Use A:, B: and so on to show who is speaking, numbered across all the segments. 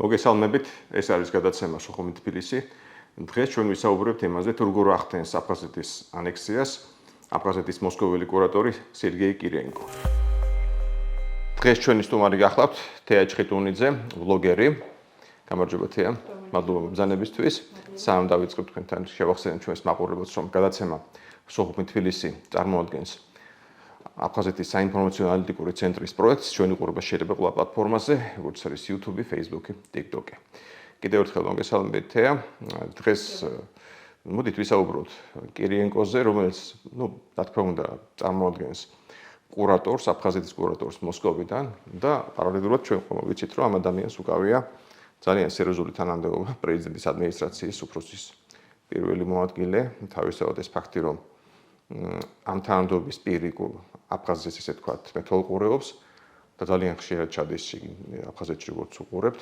A: მოგესალმებით, ეს არის გადაცემა სოხუმი თბილისი. დღეს ჩვენ ვისაუბრებთ იმაზე, თუ როგორ ახდენს აფხაზეთის ანექსიას აფხაზეთის მოსკოველი კურატორი სერგეი კირიენკო. დღეს ჩვენი სტუმარი გახლავთ თეა ჩხიტუნიძე, ბლოგერი. გამარჯობა თეა, მადლობა ბრძანებისთვის. სამ დავიწყებთ თქვენთან შევახსენებთ ჩვენს მაყურებელს, რომ გადაცემა სოხუმი თბილისი წარმოადგენს აფხაზეთის საინფორმაციო ანალიტიკური ცენტრის პროექტს, ჩვენი ყურება შეიძლება ყველა პლატფორმაზე, როგორც არის YouTube, Facebook, TikTok. კიდევ ერთხელ მოგესალმებით თეა. დღეს მოდით ვისაუბროთ კირიენკოზე, რომელიც, რა თქმა უნდა, წარმოადგენს კურატორს, აფხაზეთის კურატორს მოსკოვიდან და პარალელურად ჩვენ ხომ ვიცით, რომ ამ ადამიანს უკავია ძალიან სერიოზული თანამდებობა პრეზიდენტის ადმინისტრაციის უფროსის პირველი მოადგილე, თავისთავად ეს ფაქტი, რომ ამ თანამდებობის პირი აფხაზეთის ესე თქვათ მეთვალყურეობს და ძალიან ხშირად ჩადის აფხაზეთში როგორც უყურებთ.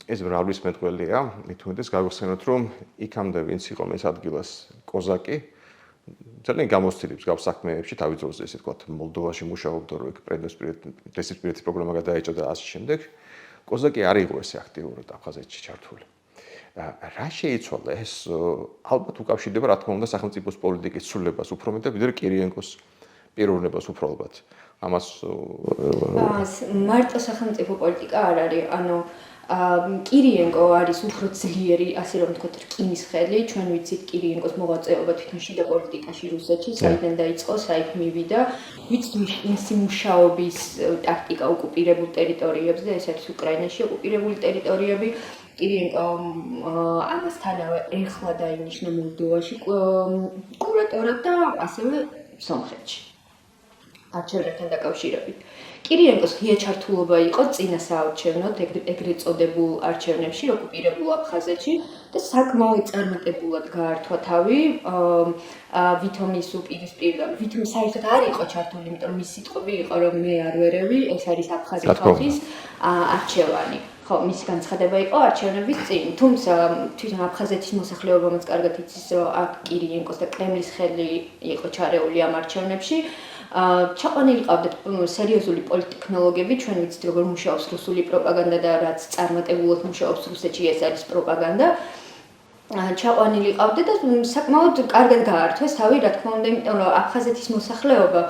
A: ეს მრავლის მეტყველია, მით უმეტეს გავიხსენოთ, რომ იქამდე ვინც იყო ეს ადგილას კოზაკი, ძალიან გამოცდილებს გავს საქმეებში, თავის დროზე ესე თქვათ მოლდოვაში მუშაობდა, რომ ეგ პრესის პროგრამა გადაეჭა და ასე შემდეგ. კოზაკი არ იყო ესე აქტიურად აფხაზეთში ჩართული. რა შეიცვალა ეს ალბათ უკავშირდება რა თქმა უნდა სახელმწიფოს პოლიტიკის ცვლილებას უფრო მეტად ვიდრე კირიენკოს პიროვნებას უფრო ალბათ ამას
B: მარტო სახელმწიფო პოლიტიკა არ არის ანუ კირიენკო არის უფრო ძლიერი ასე რომ ვთქვათ რკინის ხელი ჩვენ ვიცით კირიენკოს მოღვაწეობა თვითონ შიდა პოლიტიკაში რუსეთში საიდან დაიწყო საით მივიდა ვიცით მისი მუშაობის ტაქტიკა ოკუპირებულ ტერიტორიებზე ეს არის უკრაინაში ოკუპირებული ტერიტორიები კირიენკო ამასთანავე ეხლა დაინიშნა მოლდოვაში კურატორად და ასევე სომხეთში არჩევნებთან დაკავშირებით. კირიენკოს ღია ჩართულობა იყო წინა საარჩევნოდ ეგრეთ წოდებულ არჩევნებში ოკუპირებულ აფხაზეთში და საკმაოდ წარმატებულად გაართვა თავი ვითომის უპირისპირდა. ვითომი საერთოდ არ იყო ჩართული, იმიტომ რომ მის სიტყვები იყო რომ მე არ ვერევი, ეს არის აფხაზეთის ხალხის არჩევანი. ხო, მისი განცხადება იყო არჩევნების წინ. თუმცა თვითონ აფხაზეთის მოსახლეობამაც კარგად იცის, რომ აქ კირიენკოს და კრემლის ხელი იყო ჩარეული ამ არჩევნებში. ჩაყვანილი ყავდათ სერიოზული პოლიტტექნოლოგები, ჩვენ ვიცით როგორ მუშაობს რუსული პროპაგანდა და რაც წარმატებულად მუშაობს რუსეთში, ეს არის პროპაგანდა. ჩაყვანილი ყავდათ და საკმაოდ კარგად გაართვეს თავი, რა თქმა უნდა, იმიტომ რომ აფხაზეთის მოსახლეობა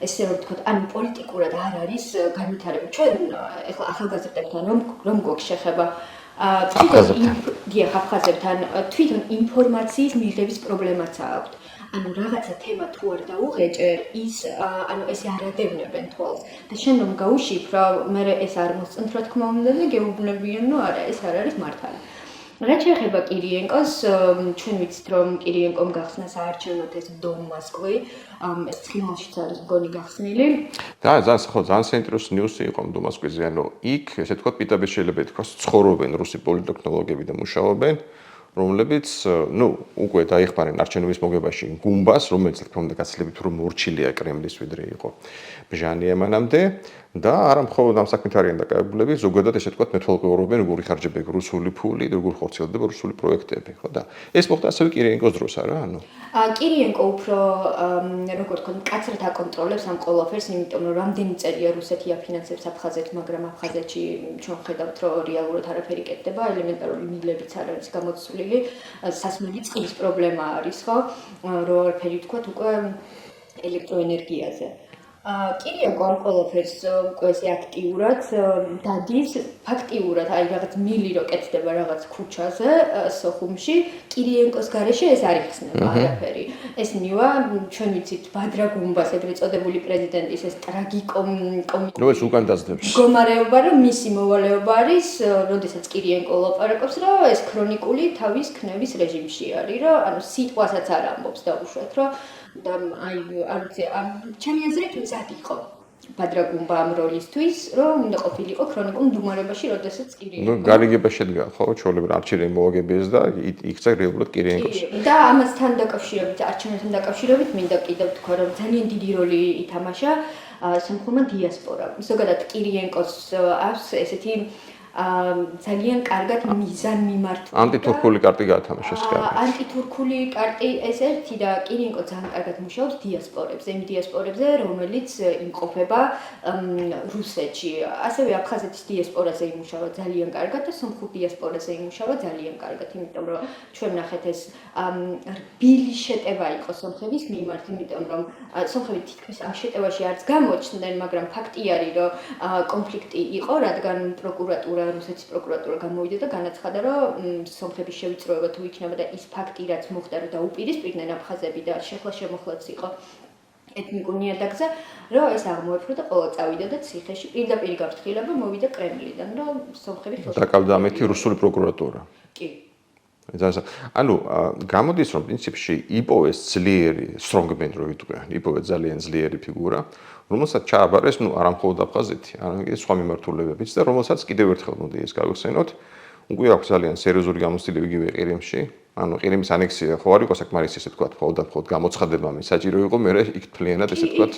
B: ესე რომ ვთქვათ, ანუ პოლიტიკურად არ არის განვითარებული. ჩვენ ეხლა ახალგაზრდებთან რომ გვაქვს შეხება აფხაზებთან თვითონ ინფორმაციის მიღების პრობლემაც აქვს. ანუ რაღაცა თემა თუ არ დაუღეჭერ, ეს არ ადევნებენ თვალს. და შენ რომ გაუშიფრო, მე ეს არ მოსწონთ რა თქმა უნდა და გეუბნებიან, რომ არა, ეს არ არის მართალი. რაც შეეხება კირიენკოს, ჩვენ ვიცით, რომ კირიენკომ გახსნა საარჩევნოდ ეს დომ მოსკოვი, ეს ცხინვალშიც არის მგონი გახსნილი.
A: და ძალიან საინტერესო ნიუსი იყო დომ მოსკოვზე, ანუ იქ, ესე თქვა, პიტაბეს შეიძლება ითქვას, ცხოვრობენ რუსი პოლიტტექნოლოგები და მუშაობენ, რომლებიც, უკვე დაიხმარენ არჩევნების მოგებაში გუმბას, რომელიც რა თქმა უნდა გაცილებით უფრო მორჩილია კრემლის ვიდრე იყო ბჟანი ამანამდე და არა მხოლოდ ამ საქმით არიან დაკავებულები, ზოგადად ესე თქვა მეთვალყურობენ როგორ იხარჯებენ რუსული ფული, როგორ ხორციელდება რუსული პროექტები, ხო და ეს მოხდა ასევე კირიენკოს დროს არა, ანუ
B: კირიენკო უფრო როგორ თქვა მკაცრად აკონტროლებს ამ ყველაფერს, იმიტომ რომ რამდენი წელია რუსეთი აფინანსებს აფხაზეთს, მაგრამ აფხაზეთში ჩვენ ხედავთ რომ რეალურად არაფერი კეთდება, ელემენტარული მილებიც არ არის გამოცვლილი, სასმელი წყლის პრობლემა არის, ხო? რომ არაფერი თქვა უკვე ელექტროენერგიაზე. კირიენკო ამ ყველაფერს უკვე ესე აქტიურად დადის, ფაქტიურად, აი რაღაც მილი რო კეთდება რაღაც ქუჩაზე, სოხუმში, კირიენკოს გარეშე ეს არ იხსნება არაფერი. ეს მივა, ჩვენ ვიცით, ბადრაგუმბას ეგრეთ წოდებული პრეზიდენტის ეს ტრაგიკომიკომი.
A: ეს უკან დაძდებს.
B: მდგომარეობა, რომ მისი მოვალეობა არის, როდესაც კირიენკო ლაპარაკობს, რომ ეს ქრონიკული თავის ქნევის რეჟიმში არის, რომ ანუ სიტყვასაც არ ამბობს დაუშვათ, რომ და აი არ ვიცი, ჩემი აზრით მზად იყო ბადრაგუმბა ამ როლისთვის, რომ უნდა ყოფილიყო ქრონიკულ მდგომარეობაში, როდესაც კირიენკო
A: გარიგება შედგა, ხო, ჩვეულებრივ არჩევნები მოაგებიეს და იქცა რეალურად კირიენკოს.
B: და ამასთან დაკავშირებით, არჩევნებთან დაკავშირებით, მინდა კიდევ თქვა, რომ ძალიან დიდი როლი ითამაშა სომხურმა დიასპორამ. ზოგადად კირიენკოს აქვს ესეთი ძალიან კარგად მიზანმიმართული.
A: ანტითურქული კარტი გაათამაშეს კარგად.
B: ანტითურქული კარტი ეს ერთი და კირიენკო ძალიან კარგად მუშაობს დიასპორებზე, იმ დიასპორებზე, რომელიც იმყოფება რუსეთში. ასევე აფხაზეთის დიასპორაზე იმუშავა ძალიან კარგად და სომხურ დიასპორაზე იმუშავა ძალიან კარგად, იმიტომ რომ ჩვენ ნახეთ ეს რბილი შეტევა იყო სომხების მიმართ, იმიტომ რომ სომხები თითქმის ამ შეტევაში არც გამოჩნდნენ, მაგრამ ფაქტი არის, რომ კონფლიქტი იყო, რადგან პროკურატურა, რუსეთის პროკურატურა გამოვიდა და განაცხადა, რომ სომხების შევიწროება თუ იქნება და ის ფაქტი, რაც მოხდა, რომ დაუპირისპირდნენ აფხაზები და შეხლა-შემოხლაც იყო ეთნიკურ ნიადაგზე, რომ ეს აღმოეფრო და ყველა წავიდა და ციხეში პირდაპირ გაფრთხილება მოვიდა კრემლიდან, რომ სომხები
A: დაკავდა ამეთი რუსული პროკურატურა.
B: კი.
A: ანუ გამოდის რომ პრინციპში იპოვეს ძლიერი strongman რო ვიტყვიან, იპოვეს ძალიან ძლიერი ფიგურა, რომელსაც ჩააბარეს, არა მხოლოდ აფხაზეთი, არამედ სხვა მიმართულებებიც და რომელსაც კიდევ ერთხელ მოდი ეს გავიხსენოთ, უკვე აქვს ძალიან სერიოზული გამოცდილება იგივე ყირიმში, ანუ ყირიმის ანექსია ხო არ იყო საკმარისი ესე ვთქვათ, მხოლოდ გამოცხადება მე საჭირო იყო, მე იქ თლიანად ესე ვთქვათ.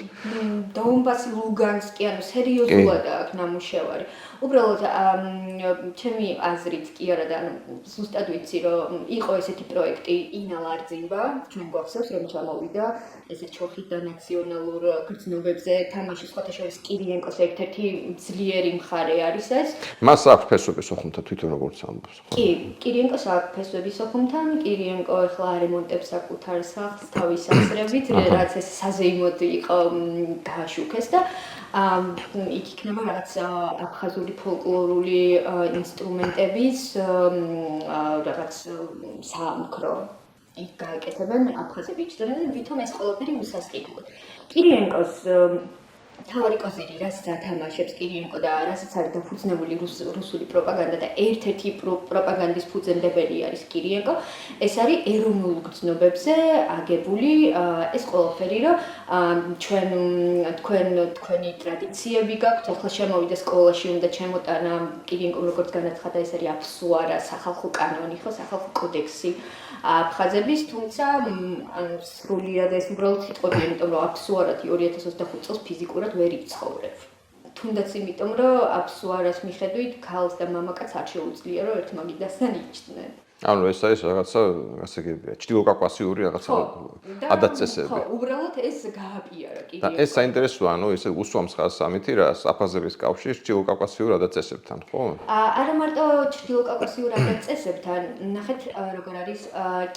B: დონბასი, ლუგანსკი, ანუ სერიოზულად აქვს ნამუშევარი. უბრალოდ ჩემი აზრით კი არა და ზუსტად ვიცი რომ იყო ესეთი პროექტი ინალარძიმბა, ჩვენ გვახსოვს რომ ჩამოვიდა ესე ჩოხით და ნაციონალურ გრძნობებზე თამაში სხვათა შორის კირიენკოს ერთ-ერთი ძლიერი მხარე არის ეს.
A: მას აქვს ფესვები სოხუმთან თვითონ როგორც ამბობს.
B: კი, კირიენკოს აქვს ფესვები სოხუმთან, კირიენკო ახლა არემონტებს საკუთარ სახლს თავის სახსრებით, რაც ეს საზეიმოდ იყო გააშუქეს და იქ იქნება რაღაც აფხაზური ფოლკლორული ინსტრუმენტების რაღაც საამქრო იქ გააკეთებენ აფხაზები ჭრენ ვითომ ეს ყველაფერი უსასყიდლოდ. კირიენკოს თავი კოზირი რასაც ათამაშებს კირიენკო და რასაც არის დაფუძნებული რუსული პროპაგანდა და ერთ-ერთი პროპაგანდის ფუძემდებელი არის კირიენკო, ეს არის ეროვნულ გრძნობებზე აგებული ეს ყველაფერი, რომ თქვენი ტრადიციები გაქვთ, ახლა შემოვიდა სკოლაში უნდა ჩემოტანა კირიენკომ როგორც განაცხადა, ეს არის აფსუარა, სახალხო კანონი, ხო, სახალხო კოდექსი აფხაზების, თუმცა სრულიად ეს უბრალოდ სიტყვები, იმიტომ რომ აფსუარათი 2025 წელს ფიზიკურად ვერ იცხოვრებ. თუნდაც იმიტომ, რომ აფსუარას მიხედვით ქალს და მამაკაცს არ შეუძლია, რომ ერთმაგიდასთან იჯდნენ.
A: ანუ ეს არის რაღაცა, ასე იგი, ჭრილოკავკასიური რაღაცა ადათ-წესები.
B: ხო, უბრალოდ ეს გააპიარა კი.
A: და ეს საინტერესოა, ანუ ესე უსვამს ხაზს ამითი, რა აფხაზების კავშირს ჭრილოკავკასიურ ადათ-წესებთან, ხო?
B: არა მარტო ჭრილოკავკასიურ ადათ-წესებთან, ნახეთ როგორ არის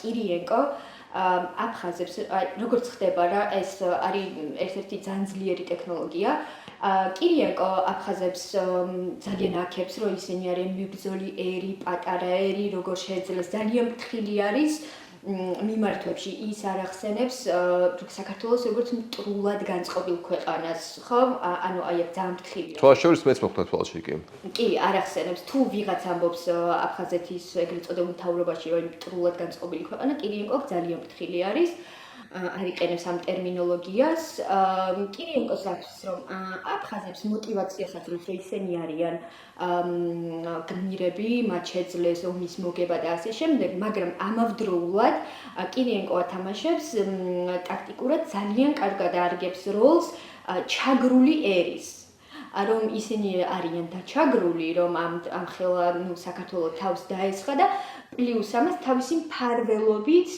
B: კირიენკო აფხაზებს, როგორც ხდება რა, ეს არის ერთ-ერთი ძალიან ძლიერი ტექნოლოგია. კირიენკო აფხაზებს ძალიან აქებს, რომ ისინი არიან მიბრძოლი ერი, პატარა ერი, როგორ შეეძლეს, ძალიან ფრთხილი არის მიმართვებში. ის არ ახსენებს საქართველოს როგორც მტრულად განწყობილ ქვეყანას, ხო? ანუ აი აქ ძალიან ფრთხილია.
A: თვალშორის მეც მოხდა თვალში კი.
B: კი, არ ახსენებს. თუ ვიღაც ამბობს აფხაზეთის ეგრეთ წოდებულ მთავრობაში, რომ მტრულად განწყობილი ქვეყანა, კირიენკო ძალიან ფრთხილი არის. არიყენებს ამ ტერმინოლოგიას. კირიენკოს აქვს, რომ აფხაზებს მოტივაციას აქვს, რომ ისინი არიან გმირები, მათ შეძლეს ომის მოგება და ასე შემდეგ, მაგრამ ამავდროულად კირიენკო ათამაშებს ტაქტიკურად ძალიან კარგად არგებს როლს ჩაგრული ერის. რომ ისინი არიან დაჩაგრული, რომ ამ ხელა საქართველოს თავს დაესხა და პლუს ამას თავისი მფარველობით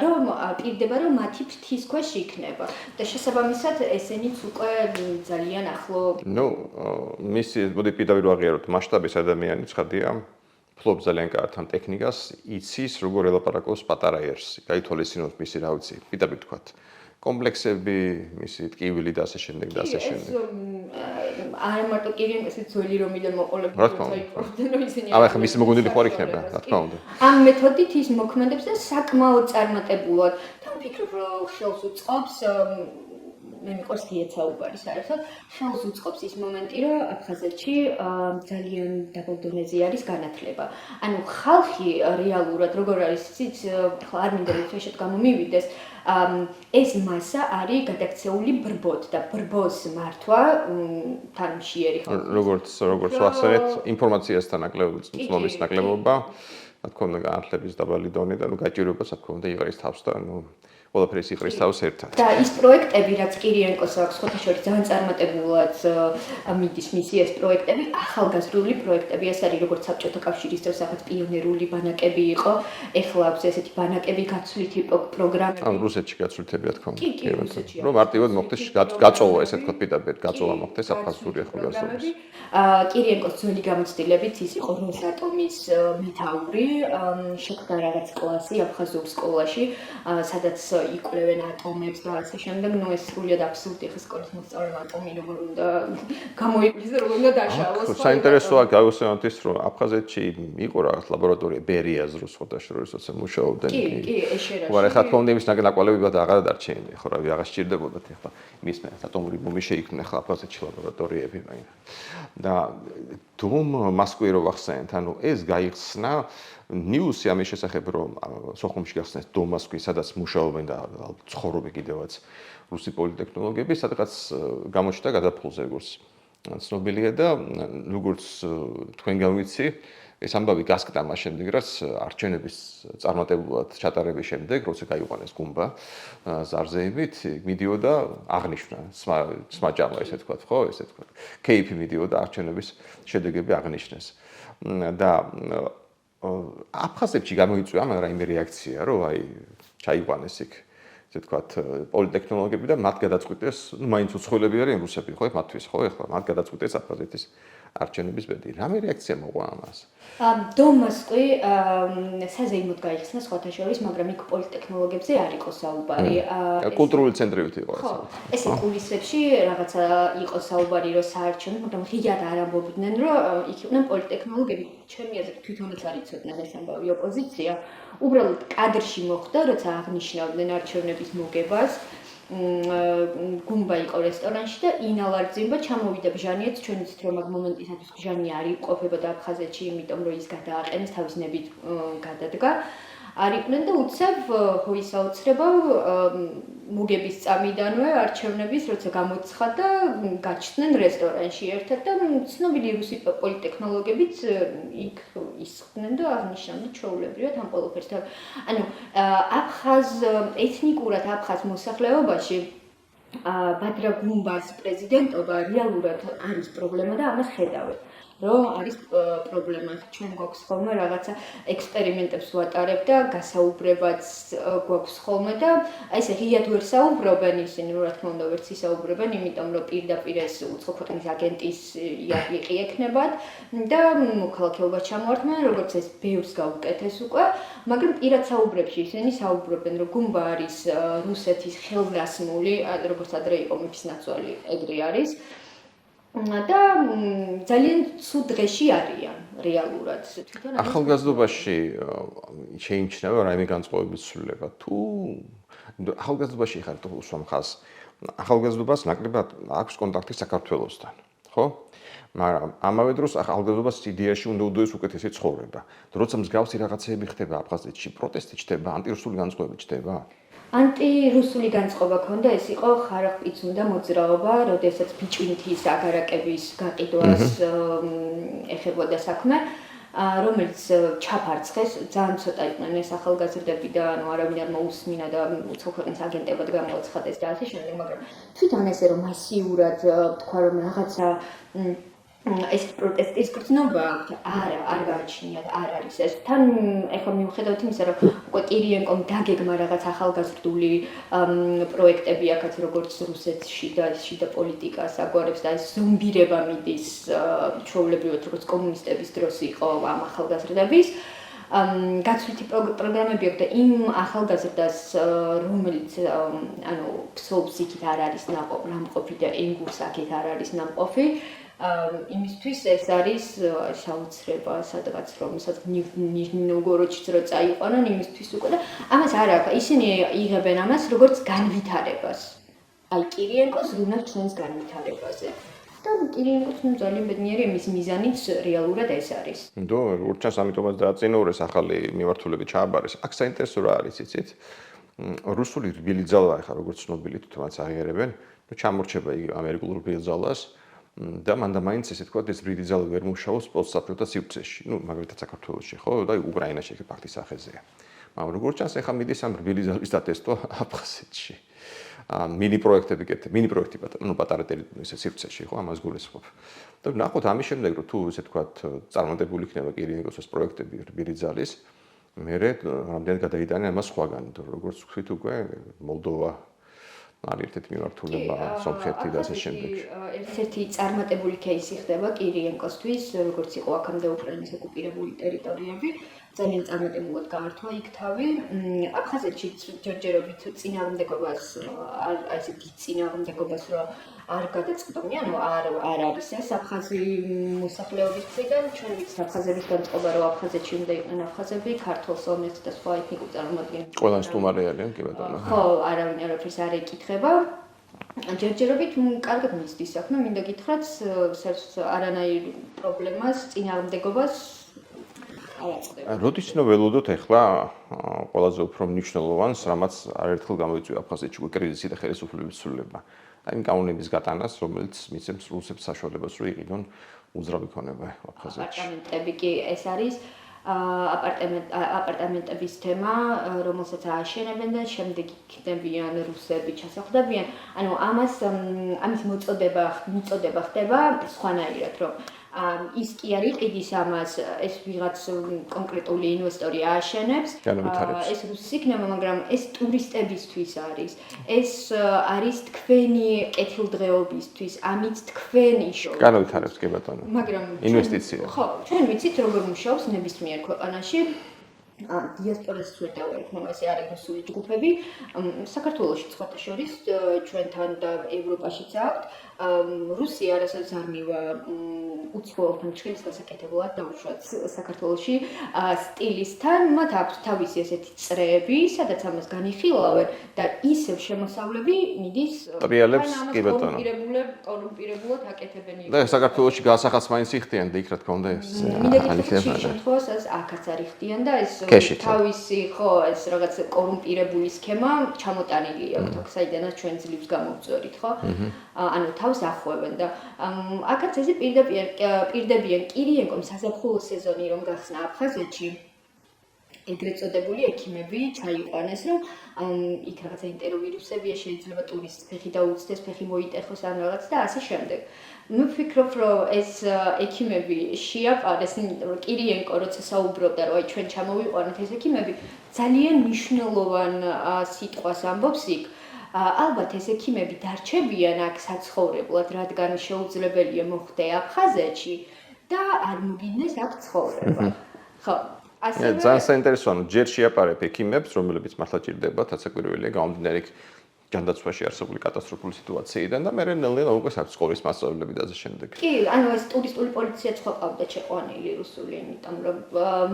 B: რომ პირდება რომ მათი ფრთის ქვეშ იქნება და შესაბამისად ესენიც უკვე ძალიან ახლო.
A: მისი მოდი პირდაპირ ვაღიაროთ მასშტაბის ადამიანი ცხადია ფლობს ძალიან კარგ ამ ტექნიკას, იცის როგორ ელაპარაკოს პატარა ერს. გაითვალისწინოთ მისი რა ვიცი, პირდაპირ თქვათ. კომპლექსები, მისი ტკივილი და ასე შემდეგ და ასე შემდეგ.
B: არა მარტო კირიენკოს ძველი რომიდან მოყოლებული
A: რომ ისინი ახლა მისი მოგონილი ხوار იქნება, რა თქმა უნდა.
B: ამ მეთოდით ის მოქმედებს და საკმაოდ წარმატებულად. თან ვფიქრობ, რომ ხელს უწყობს მე მიყვარს დიეცაუბარი საერთოდ ხელს უწყობს ის მომენტი, რომ აფხაზეთში ძალიან დაბალ დონეზე არის განათლება. ანუ ხალხი რეალურად როგორ არის, იცით, ხო არ მინდა რომ შეშეთ გამომივიდეს, ეს მასა არის გადაქცეული ბრბოთ და ბრბოს მართვა თან მშიერი ხო.
A: როგორც ვახსენეთ, ინფორმაციასთან ნაკლებობის ნაკლებობა, რა თქმა უნდა, განათლების დაბალი დონე და გაჭირვება, რა თქმა უნდა, იღებს თავს და ყველაფერს იყრის თავს ერთად.
B: და ის პროექტები, რაც კირიენკოს აქვს, ხოთა შორის ძალიან წარმატებულად მიდის მისი ეს პროექტები, ახალგაზრდული პროექტები, ეს არის როგორც საბჭოთა კავშირის დროს რაღაც პიონერული ბანაკები იყო, ეხლა აქვს ესეთი ბანაკები გაცვლითი პროგრამები.
A: ან რუსეთში გაცვლითებია თქო.
B: კი, რუსეთში.
A: რომ მარტივად მოხდეს გაწოვა, ესე ვთქვათ, პირდაპირ გაწოვა მოხდეს აფხაზური ახალგაზრდობის.
B: კირიენკოს ძველი გამოცდილებით ის იყო როსატომის მეთაური, შექმნა რაღაც კლასი აფხაზურ სკოლაში, სადაც იკვლევენ ატომებს და ასე შემდეგ, ნუ ეს სრულიად აბსურდი, ხა სკოლის მოსწავლემ ატომი როგორ უნდა გამოიკვლიოს და როგორ უნდა დაშალოს.
A: საინტერესოა გავუსვენოთ ის, რომ აფხაზეთში იყო რაღაც ლაბორატორია ბერიას დროს ხოთაში როდესაც მუშაობდნენ.
B: კი, ეშერაში.
A: ვარ ახლა თქო უნდა იმის ნაკლებად აღარ დარჩენილი, ხო რა, აღარ სჭირდებოდათ ახლა იმის მე ატომური ბომბი შეიქმნა ახლა აფხაზეთში ლაბორატორიები მაინც. და დომ მოსკოვი რო ვახსენეთ, ანუ ეს გაიხსნა ნიუსი ამის შესახებ რომ სოხუმში გახსნეს დომ მოსკოვი, სადაც მუშაობენ და ცხოვრობენ კიდევაც რუსი პოლიტექნოლოგები, სადღაც გამოჩნდა გადაფხულზე როგორც ცნობილია და როგორც თქვენ გავიცი, ეს ამბავი გასკდა მას შემდეგ, რაც არჩევნების წარმატებულად ჩატარების შემდეგ, როცა გაიყვანეს გუმბა ზარზეებით, მიდიოდა აღნიშნა, სმა ჭამა ესე თქვა, ხო, ესე თქვა. кейფი მიდიოდა არჩევნების შედეგები აღნიშნეს. და აფხაზეთში გამოიწვია ამ რაიმე რეაქცია, რომ აი ჩაიყვანეს იქ, ესე ვთქვათ, პოლიტექნოლოგები და მათ გადაწყვიტეს, ну, მაინც უცხოელები არიან რუსები, ხო, მათთვის, ხო, ეხლა მათ გადაწყვიტეს აფხაზეთის არჩევნების ბედი. რამე რეაქცია მოყვა ამას?
B: დომ მოსკოვი საზეიმოდ გაიხსნა სხვათა შორის, მაგრამ იქ პოლიტექნოლოგებზე არ იყო საუბარი.
A: კულტურული ცენტრივით იყო ეს.
B: ხო, ესე კულისებში რაღაცა იყო საუბარი, რომ საარჩევნო, მაგრამ ღიად არ ამბობდნენ, რომ იქ იყვნენ პოლიტექნოლოგები. ჩემი აზრით თვითონაც არ იცოდნენ ეს ამბავი ოპოზიცია. უბრალოდ კადრში მოხდა, როცა აღნიშნავდნენ არჩევნების მოგებას. გუმბა იყო რესტორანში და ინალარძიმბა ჩამოვიდა ბჟანიაც, ჩვენ ვიცით რომ ამ მომენტისათვის ბჟანი არ იყოფებოდა აფხაზეთში, იმიტომ რომ ის გადააყენეს თავის ნებით გადადგა. არ იყვნენ და უცებ ჰოისაუცრება მოგების წამიდანვე არჩევნების როცა გამოცხადა და გაჩნდნენ რესტორანში ერთად და ცნობილი რუსი პოლიტექნოლოგებიც იქ ისხდნენ და აღნიშნავდნენ ჩვეულებრივად ამ ყველაფერს. ანუ აფხაზ ეთნიკურად აფხაზ მოსახლეობაში ბადრა გუმბას პრეზიდენტობა რეალურად არის პრობლემა და ამას ხედავენ. რომ არის პრობლემა. ჩვენ გვაქვს ხოლმე რაღაცა ექსპერიმენტებს ვატარებ და გასაუბრებაც გვაქვს ხოლმე და აი ესე ღიად ვერ საუბრობენ ისინი, რა თქმა უნდა, ვერც ისაუბრებენ, იმიტომ რომ პირდაპირ ეს უცხო ქვეყნის აგენტის იარაღი ექნებათ და მოქალაქეობა ჩამოართმენ, როგორც ეს ბევრს გაუკეთეს უკვე, მაგრამ პირად საუბრებში ისინი საუბრობენ, რომ გუმბა არის რუსეთის ხელგასმული, როგორც ადრე იყო მეფის ნაცვალი, ეგრე არის. და ძალიან ცუდ დღეში არიან რეალურად.
A: ახალგაზრდობაში შეიმჩნევა რაიმე განწყობების ცვლილება თუ ახალგაზრდობაში ხარ თუ უსვამხას ახალგაზრდობას ნაკლებად აქვს კონტაქტი საქართველოსთან, ხო? მაგრამ ამავე დროს ახალგაზრდობას იდეაში უნდა უდოდეს უკეთესი ცხოვრება. როცა მსგავსი რაღაცეები ხდება აფხაზეთში, პროტესტი ჩდება, ანტირუსული განწყობები ჩდება?
B: ანტირუსული განწყობა ქონდა, ეს იყო ხარაღპიცუნდა მოძრაობა, როდესაც ბიჭვინთის აგარაკების გაყიდვას ეხებოდა საქმე, რომელიც ჩაფარცხეს, ძალიან ცოტა იყვნენ ეს ახალგაზრდები და ანუ არავინ არ მოусმინა და უცხო ქვეყნის აგენტებად გამოაცხადეს და ასე შემდეგ, მაგრამ თვითონ ესე რომ მასიურად თქვა რომ რაღაცა ეს პროტესტის გრძნობა არ გააჩნიათ, არ არის ეს. თან ეხლა მიუხედავად იმისა, რომ უკვე კირიენკომ დაგეგმა რაღაც ახალგაზრდული პროექტები აქაც როგორც რუსეთში და შიდა პოლიტიკას აგვარებს და ეს ზომბირება მიდის ჩვეულებრივად როგორც კომუნისტების დროს იყო ამ ახალგაზრდების. გაცვლითი პროგრამები აქვს და იმ ახალგაზრდას რომელიც ანუ ქსოვს იქით არ არის ნამყოფი და ენგურს აქეთ არ არის ნამყოფი იმისთვის ეს არის საოცრება სადღაც რომ ნიჟნი-ნოვგოროდშიც რო წაიყვანონ იმისთვის უკვე და ამას არ აქვს ისინი იღებენ ამას როგორც განვითარებას აი კირიენკოს რუნავ ჩვენს განვითარებაზე და კირიენკოს ძალიან ბედნიერი იმის მიზანიც რეალურად ეს არის
A: ნუ ურჩას ამიტომაც დააწინაურეს ახალი მიმართულები ჩააბარეს აქ საინტერესო რა არის იცით რუსული რბილი ძალა ახლა როგორც ცნობილი თვითონაც აღიარებენ ნუ ჩამორჩება იგი ამერიკულ რბილ ძალას და მანდა მაინც ესე თქვა ეს რბილი ძალა ვერ მუშაობს პოსტსაფრთხოთა სივრცეში. ნუ მაგალითად საქართველოში ხო და უკრაინაში ფაქტის სახეზეა. მაგრამ როგორც ჩანს, ახლა მიდის ამ რბილი ზავის დატესტვა აფხაზეთში. მინი პროექტი პატარა ტერიტორიის სივრცეში, ხო, ამას გულისხმობ. და ნახოთ ამის შემდეგ, რომ თუ ესე ვთქვათ, წარმატებული იქნება კირინიკოსის პროექტები რბილი ზალის, მერე რამდენად გადაიტანენ ამას სხვაგან, როგორც ვთქვით უკვე მოლდოვა არის ერთ-ერთი მიმართულება სომხეთი და ასე შემდეგ.
B: ერთ-ერთი წარმატებული кейსი ხდება კირიენკოსთვის, როგორც იყო აქამდე უკრაინის ოკუპირებული ტერიტორიები. ძალიან წარმატებულად გაართვა იქ თავი. აფხაზეთში ჯერჯერობით წინააღმდეგობას აი ესე წინააღმდეგობას რომ არ გადაწყდომი, ანუ არ არის ეს აფხაზი მოსახლეობის მხრიდან, ჩვენ ვიცით აფხაზების განწყობა, რომ აფხაზეთში უნდა იყვნენ აფხაზები, ქართულ სომეხს და სხვა ეთნიკურ წარმოადგენლებს.
A: ყველანი სტუმარი არიან, კი ბატონო.
B: ხო, არავინ არაფერს არ ეკითხება. ჯერჯერობით კარგად მისდის საქმე, მინდა გითხრათ, არანაირ პრობლემას, წინააღმდეგობას
A: როდის ველოდოთ ახლა ყველაზე უფრო მნიშვნელოვანს, რამაც არაერთხელ გამოიწვია აფხაზეთში კრიზისი და ხელისუფლების ცვლილება. აი კანონების გატანას, რომელიც მისცემს რუსებს საშუალებას, რომ იყიდონ უძრავი ქონება აფხაზეთში.
B: აპარტამენტები კი ეს არის აპარტამენტების თემა, რომელსაც ააშენებენ და შემდეგ იქნებიან რუსები ჩასახლდებიან. ანუ ამის მოწოდება ხდება სხვანაირად, რომ ის კი არ იყიდის ამას, ეს ვიღაც კონკრეტული ინვესტორი ააშენებს, ეს რუსის იქნება, მაგრამ ეს ტურისტებისთვის არის. ეს არის თქვენი კეთილდღეობისთვის, ამით თქვენ იშოვთ.
A: განვითარებს კი ბატონო.
B: მაგრამ
A: ინვესტიცია.
B: ხო, ჩვენ ვიცით როგორ მუშაობს ნებისმიერ ქვეყანაში. დიასპორას ვერტავერქნო, ესე არის რუსული ჯგუფები. საქართველოში სხვათა შორის ჩვენთან და ევროპაშიც აქვთ. რუსია არასოდეს არ მივა უცხოელთან ჩხილის გასაკეთებლად დაუშვათ საქართველოში სტილისთან, მათ აქვთ თავისი ესეთი წრეები, სადაც ამას განიხილავენ და ისევ შემოსავლები მიდის
A: ტრიალებს კი ბატონო.
B: კორუმპირებულად აკეთებენ.
A: და საქართველოში გასახაც მაინც იხდიან და იქ რა თქმა უნდა ეს
B: ანიხდება. შემთხვევას აქაც არ იხდიან და ეს თავისი ხო ეს რაღაც კორუმპირებული სქემა ჩამოტანილი აქვს, საიდანაც ჩვენ ძლივს გამოვწვევით, ხო? ანუ თავს ახვევენ და აქაც ესე პირდებიან კირიენკომ საზაფხულო სეზონი რომ გახსნა აფხაზეთში ეგრეთ წოდებული ექიმები ჩაიყვანეს რომ იქ რაღაცა ინტერვიუსებია შეიძლება ტურისტის ფეხი დაუწდეს ფეხი მოიტეხოს ან რაღაც და ასე შემდეგ. მე ვფიქრობ რომ ეს ექიმები შეაყარეს იმიტომ რომ კირიენკო როცა საუბრობდა რომ აი ჩვენ ჩამოვიყვანეთ ეს ექიმები ძალიან მნიშვნელოვან სიტყვას ამბობს იქ. ალბათ ეს ექიმები დარჩებიან აქ საცხოვრებლად, რადგან შეუძლებელია მოხვდე აფხაზეთში და არ მოგინდეს აქ ცხოვრება. ხო, ასევე
A: ძალიან საინტერესოა, ჯერ შეაპარებ ექიმებს, რომლებიც მართლა ჭირდებათ, ასაკვირველია გამომდინარე ჯანდაცვაში არსებული კატასტროფული სიტუაციიდან და მერე ნელ-ნელა უკვე საქმის სკოლის მასწავლებლები და ასე შემდეგ.
B: კი, ანუ ეს ტურისტული პოლიციაც ხო ყავდა შეყვანილი რუსული, იმიტომ რომ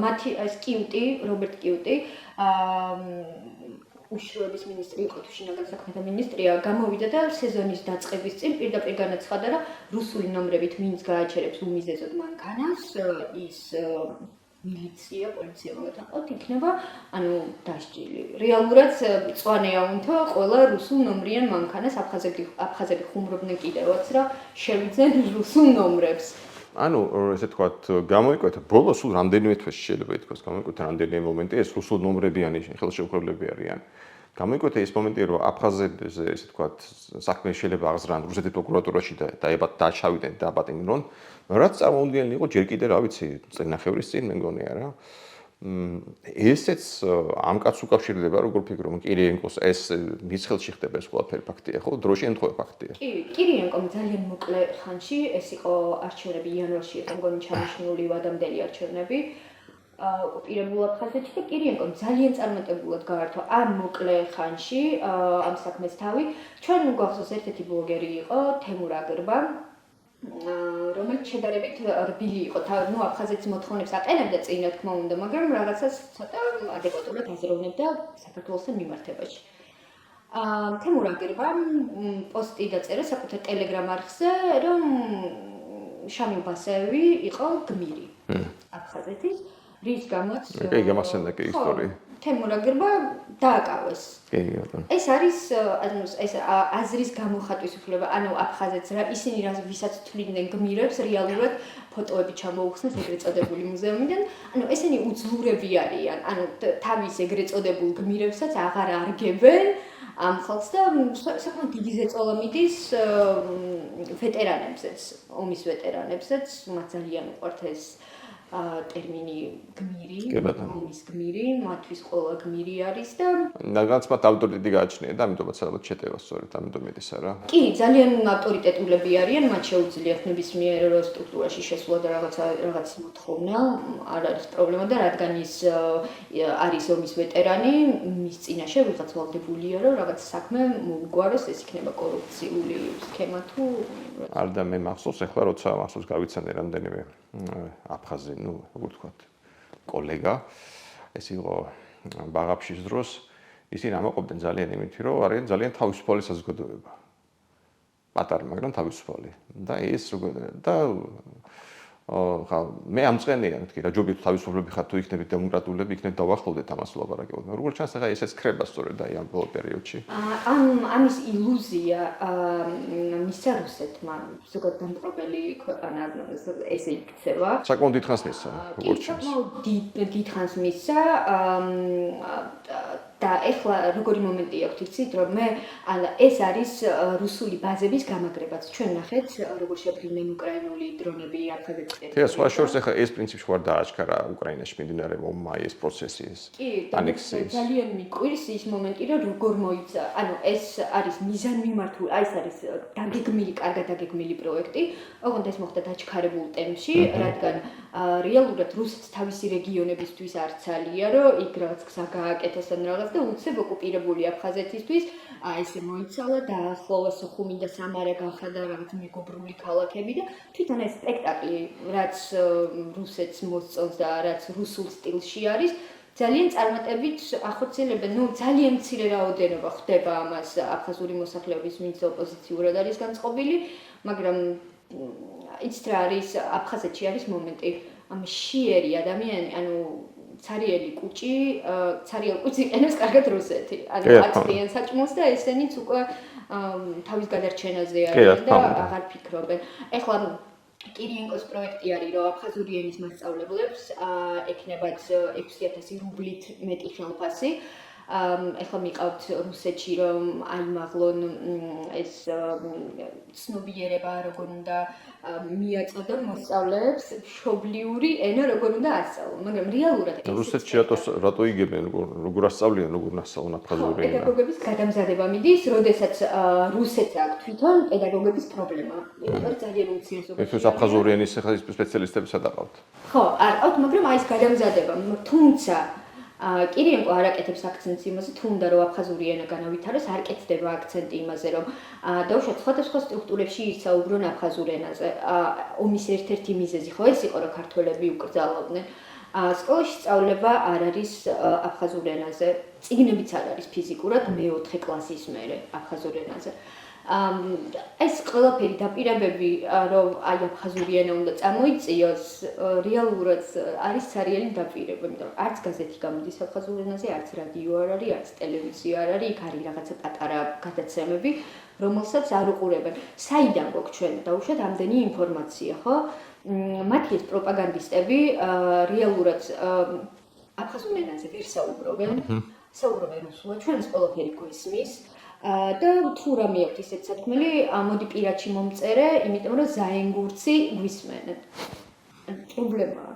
B: მათი ეს კიუტი, რობერტ კიუტი უშუალობის მინისტრი იყო თუ შინაგან საქმეთა მინისტრია გამოვიდა და სეზონის დაწყების წინ პირდაპირ განაცხადა რომ რუსული ნომრებით ვინც გააჩერებს უმიზეზოდ მანქანას ის მილიცია, პოლიცია მოგეთანხმოთ იქნება ანუ დასჯილი. რეალურად წვანეა უნდა ყველა რუსულ ნომრიან მანქანას აფხაზები ხუმრობდნენ კიდევაც რა შევიძენ რუსულ ნომრებს.
A: ანუ ესე ვთქვათ, გამოიკვეთა ბოლოს სულ რამდენიმე თვეში შეიძლება ითქვას, გამოიკვეთა რამდენიმე მომენტი ეს რუსულ ნომრებიანი ხელშეუხებლები არიან. გამოიკვეთა ის მომენტი, რომ აფხაზებზე ესე ვთქვათ, საქმე შეიძლება აღზრან რუსეთის პროკურატურაში და დაჩავდნენ და აპატიმრონ, რაც წარმოუდგენელი იყო ჯერ კიდე რა ვიცი, წინახევრის წინ მე მგონია რა. ესეც ამ კაცს უკავშირდება, როგორ ფიქრობ, კირიენკოს ეს მის ხელში ხდება ეს ყველაფერი ფაქტია, ხო? დროში ემთხვევა ფაქტია.
B: კი, კირიენკომ ძალიან მოკლე ხანში ეს იყო არჩევნები იანვარში იყო მგონი ჩამოშნული ვადამდელი არჩევნები. ოკუპირებულ აფხაზეთში და კირიენკომ ძალიან წარმატებულად გაართვა ამ მოკლე ხანში ამ საქმეს თავი. ჩვენ გვახსოვს ერთ-ერთი ბლოგერი იყო თემურ აგრბა, რომელიც შედარებით რბილი იყო. ნუ აფხაზეთის მოთხოვნებს აყენებდა წინ რა თქმა უნდა, მაგრამ რაღაცას ცოტა ადეკვატურად აზროვნებდა საქართველოსთან მიმართებაში. თემურ აგრბამ პოსტი დაწერა საკუთარ ტელეგრამ არხზე, რომ შამილ ბასეევი იყო გმირი აფხაზეთის. რის გამოც
A: კი, გამახსენდა კი ისტორია.
B: თემურ აგრბა დააკავეს.
A: კი, ბატონო.
B: ეს არის ეს აზრის გამოხატვის უფლება, ანუ აფხაზეთს რა ისინი ვისაც თვლიდნენ გმირებს რეალურად ფოტოები ჩამოუხსნეს ეგრეთ წოდებული მუზეუმიდან. ანუ ესენი უძლურები არიან, ანუ თავის ეგრეთ წოდებულ გმირებსაც აღარ არგებენ ამ ხალხს და საკმაოდ დიდი ზეწოლა მიდის ვეტერანებზეც, ომის ვეტერანებზეც, მათ ძალიან უყვართ ეს ტერმინი გმირი, ომის გმირი, მათთვის ყველა გმირი არის და
A: რაღაც მათ ავტორიტეტი გააჩნია და ამიტომაც ალბათ შეტევა სწორედ ამიტომ ეტის არა.
B: კი, ძალიან ავტორიტეტულები არიან, მათ შეუძლიათ ნებისმიერ სტრუქტურაში შესვლა და რაღაც მოთხოვნა, არ არის პრობლემა და რადგან ის არის ომის ვეტერანი, მის წინაშე ვიღაც ვალდებულია, რომ რაღაც საქმე მოუგვაროს, ეს იქნება კორუფციული სქემა თუ
A: არ და მე მახსოვს ახლა როცა მახსოვს გავიცანე რამდენიმე აფხაზი, ну, როგორ ვთქვათ, კოლეგა, ეს იყო ბაღაფშის დროს, ისინი ამაყობდნენ ძალიან იმით, რომ არიან ძალიან თავისუფალი საზოგადოება. პატარა, მაგრამ თავისუფალი. და ეს და ხა მე ამწყენია, მეთქი, რა ჯობია თავისუფლები ხარ თუ იქნებით დემოკრატიულები, იქნებ დავახლოვდეთ ამას ვლაპარაკებთ. როგორც ჩანს, ახლა ესეც ხრება სწორედ აი ამ ბოლო პერიოდში.
B: ამის ილუზია მისცა რუსეთმა, ზოგადად დამპყრობელი ქვეყანა ესე იქცევა.
A: საკმაოდ დიდხანს მისცა, როგორც ჩანს.
B: საკმაოდ დიდხანს მისცა და ეხლა როგორი მომენტი აქვს იცით რომ მე ეს არის რუსული ბაზების გამაგრებაც ჩვენ ნახეთ როგორ შებრიდნენ უკრაინული დრონები აფხაზეთში.
A: თეა სხვა შორს ახლა ეს პრინციპი ხარ დააჩქარა უკრაინაში მიმდინარე ომმა ეს პროცესი ეს ანექსიის.
B: ძალიან მიკვირს ის მომენტი რომ როგორ მოიცა, ანუ ეს არის მიზანმიმართული, ეს არის დაგეგმილი, კარგად დაგეგმილი პროექტი, ოღონდ ეს მოხდა დაჩქარებულ ტემპში, რადგან რეალურად რუსეთს თავისი რეგიონებისთვის არ ცალია, რომ იქ რაღაც გზა გააკეთეს ან რაღაც და უცებ ოკუპირებული აფხაზეთისთვის ესე მოიცალა და ახლოვა სოხუმი და სამარა გახადა რაღაც მეგობრული ქალაქები და თვითონ ეს სპექტაკლი რაც რუსეთს მოსწონს და რაც რუსულ სტილში არის ძალიან წარმატებით ახორციელებენ, ну ძალიან მცირე რაოდენობა ხდება ამას აფხაზური მოსახლეობის მინც ოპოზიციურად არის განწყობილი, მაგრამ იცით რა არის აფხაზეთში არის მომენტი ამ შიერი ადამიანი, ანუ ცარიელი კუჭი, ცარიელ კუჭს იყენებს კარგად რუსეთი. ანუ აწვდიან საჭმელს და ესენიც უკვე თავის გადარჩენაზე არიან და აღარ ფიქრობენ. ეხლა კირიენკოს პროექტი არის, რომ აფხაზური ენის მასწავლებლებს ეკნებათ 6000 რუბლით მეტი ხელფასი. ეხლა მიყავთ რუსეთში რომ აიმაღლონ ეს ცნობიერება როგორ უნდა მიაწოდონ მოსწავლეებს მშობლიური ენა როგორ უნდა ასწავლონ, მაგრამ რეალურად
A: რუსეთში რატო იგებენ როგორ ასწავლიან როგორ ასწავლონ აფხაზური ენა?
B: პედაგოგების გადამზადება მიდის, როდესაც რუსეთს აქვს თვითონ პედაგოგების პრობლემა. იმიტომ ძალიან უმცირესობაში.
A: ეს აფხაზური ენის ახლა სპეციალისტები სადაყავთ?
B: ხო, არ ყავთ, მაგრამ აი ეს გადამზადება, თუმცა კირიენკო არ აკეთებს აქცენტს იმაზე, თუ უნდა რომ აფხაზური ენა განავითაროს, არ კეთდება აქცენტი იმაზე, რომ დაუშვათ სხვადასხვა სტრუქტურებში ისაუბრონ აფხაზურ ენაზე. ომის ერთ-ერთი მიზეზი ხო ეს იყო, რომ ქართველები უკრძალავდნენ. სკოლაში სწავლება არ არის აფხაზურ ენაზე. წიგნებიც არ არის ფიზიკურად მე-4 კლასის მერე აფხაზურ ენაზე. ეს ყველაფერი დაპირებები, რომ აი აფხაზური ენა უნდა წამოიწიოს, რეალურად არის ცარიელი დაპირება, იმიტომ რომ არც გაზეთი გამოდის აფხაზურ ენაზე, არც რადიო არ არის, არც ტელევიზია არ არის, იქ არის რაღაცა პატარა გადაცემები, რომელსაც არ უყურებენ. საიდან გვაქვს ჩვენ დაუშვათ ამდენი ინფორმაცია, ხო? მათი ეს პროპაგანდისტები რეალურად აფხაზურ ენაზე ვერ საუბრობენ, საუბრობენ რუსულად, ჩვენ ეს ყველაფერი გვესმის. და თუ რამე აქვს ისეთ საქმელი, მოდი პირადში მომწერე, იმიტომ რომ ზაენგურცი გვისმენენ. პრობლემაა.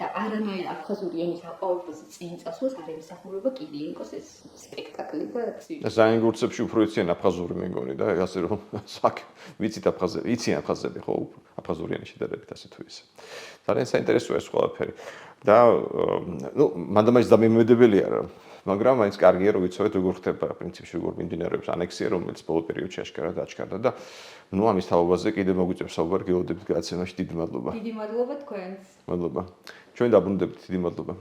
B: და არანაირ აფხაზური ენის აყვავებაზე წინ წასვლას არ ემსახურება კირიენკოს ეს სპექტაკლი და
A: ზაენგურცებში უფრო იციან აფხაზური მე მგონი და ასე რომ ვიცით აფხაზები, იციან აფხაზები ხო აფხაზური ენის შედარებით ასე თუ ისე. ძალიან საინტერესოა ეს ყველაფერი. და ну, მანდ-ამაინც დამემედებელია რა. მაგრამ მაინც კარგია რომ ვიცოდეთ როგორ ხდება პრინციპში როგორ მიმდინარეობს ანექსია რომელიც ბოლო პერიოდში აშკარად აჩქარდა და ну ამის თაობაზე კიდევ მოგვიწევს საუბარი გეოდებით გადაცემაში დიდი მადლობა.
B: დიდი მადლობა თქვენს.
A: მადლობა. ჩვენ დაბრუნდებით დიდი მადლობა.